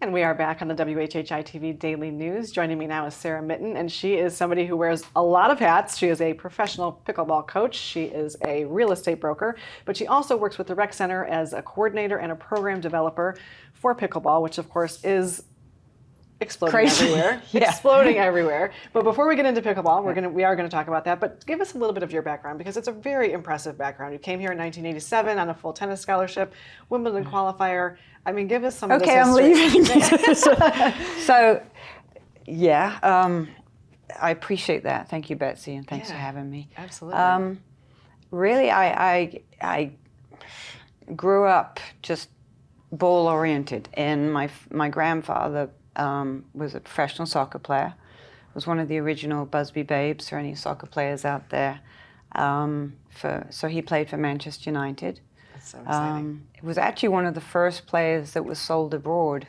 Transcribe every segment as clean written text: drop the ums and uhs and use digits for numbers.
And we are back on the WHHI-TV Daily News. Joining me now is Sarah.Mitten, and she is somebody who wears a lot of hats. She is a professional pickleball coach. She is a real estate broker, but she also works with the Rec Center as a coordinator and a program developer for pickleball, which of course is exploding everywhere. Yeah. Exploding everywhere. But before we get into pickleball, we are going to talk about that. But give us a little bit of your background, because it's a very impressive background. You came here in 1987 on a full tennis scholarship, Wimbledon qualifier. I mean, give us some of this history. Okay, I'm leaving. So, yeah, I appreciate that. Thank you, Betsy, and thanks for having me. Absolutely. Really, I grew up just ball-oriented, and my grandfather was a professional soccer player. Was one of the original Busby Babes for any soccer players out there. So he played for Manchester United. That's so exciting. It was actually one of the first players that was sold abroad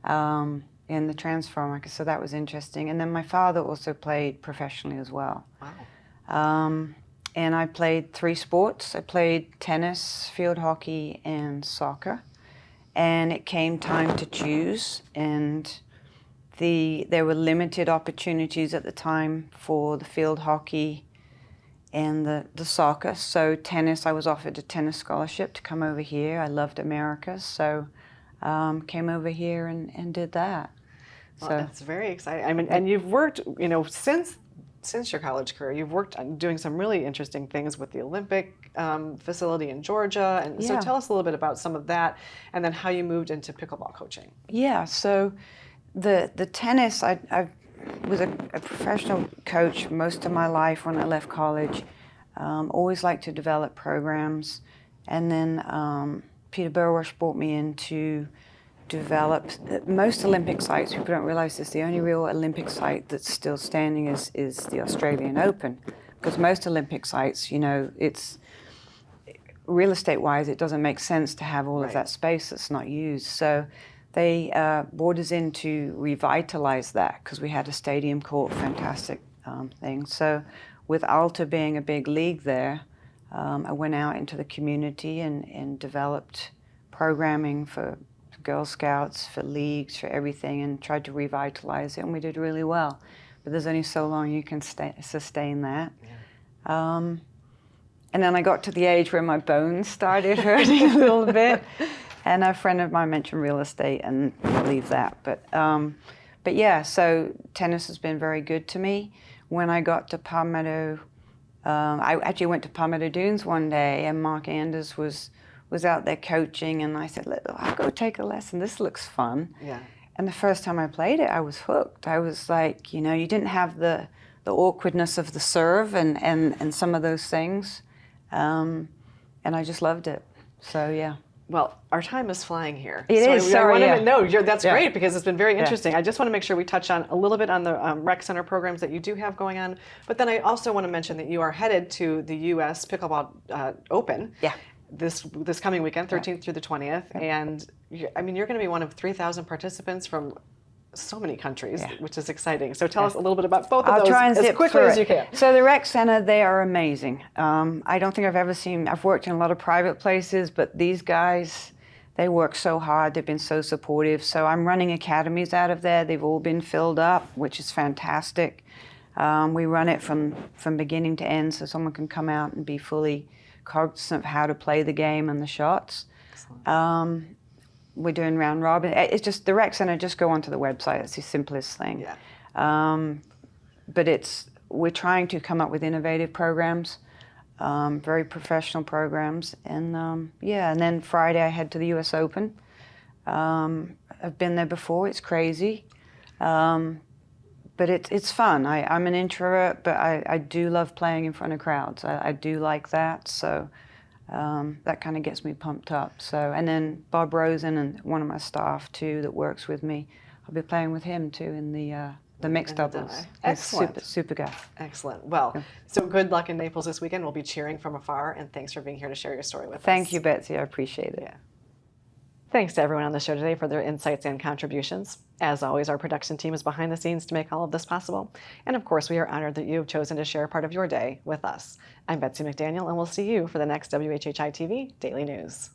in the transfer market, so that was interesting. And then my father also played professionally as well. Wow. And I played 3 sports. I played tennis, field hockey, and soccer. And it came time to choose, and there were limited opportunities at the time for the field hockey and the soccer. So tennis, I was offered a tennis scholarship to come over here. I loved America, so came over here and did that. Well, so that's very exciting. I mean, and you've worked, since your college career, you've worked on doing some really interesting things with the Olympic facility in Georgia. And so tell us a little bit about some of that, and then how you moved into pickleball coaching. Yeah, so the tennis, I was a professional coach most of my life when I left college. Always liked to develop programs. And then Peter Burwash brought me in to develop most Olympic sites. People don't realize this. The only real Olympic site that's still standing is the Australian Open, because most Olympic sites, it's real estate-wise, it doesn't make sense to have all of that space that's not used. So they brought us in to revitalize that, because we had a stadium court, fantastic thing. So with Alta being a big league there, I went out into the community and developed programming for Girl Scouts, for leagues, for everything, and tried to revitalize it, and we did really well. But there's only so long you can sustain that. Yeah. And then I got to the age where my bones started hurting a little bit, and a friend of mine mentioned real estate, and I'll leave that. But yeah, so tennis has been very good to me. When I got to Palmetto, I actually went to Palmetto Dunes one day, and Mark Anders was out there coaching, and I said, I'll go take a lesson. This looks fun. Yeah. And the first time I played it, I was hooked. I was like, you didn't have the awkwardness of the serve and some of those things. And I just loved it. So, yeah. Well, our time is flying here. It is. Sorry, that's great, because it's been very interesting. I just want to make sure we touch on a little bit on the rec center programs that you do have going on. But then I also want to mention that you are headed to the U.S. Pickleball Open. Yeah. This coming weekend, 13th through the 20th. And you're going to be one of 3,000 participants from so many countries, which is exciting. So tell us a little bit about both of those as quickly as you can. So the Rec Center, they are amazing. I don't think I've worked in a lot of private places, but these guys, they work so hard. They've been so supportive. So I'm running academies out of there. They've all been filled up, which is fantastic. We run it from beginning to end, so someone can come out and be fully cognizant of how to play the game and the shots. We're doing round robin. It's just the Rec Center. Just go onto the website. It's the simplest thing. Yeah. But we're trying to come up with innovative programs, very professional programs, and and then Friday I head to the U.S. Open. I've been there before. It's crazy, but it's fun. I'm an introvert, but I do love playing in front of crowds. I do like that. So. That kind of gets me pumped up. So, and then Bob Rosen and one of my staff too that works with me, I'll be playing with him too in the mixed doubles. Excellent. Super guy. Excellent. Well, so good luck in Naples this weekend. We'll be cheering from afar, and thanks for being here to share your story with us. Thank you, Betsy. I appreciate it. Yeah. Thanks to everyone on the show today for their insights and contributions. As always, our production team is behind the scenes to make all of this possible. And of course, we are honored that you have chosen to share part of your day with us. I'm Betsy McDaniel, and we'll see you for the next WHHI-TV Daily News.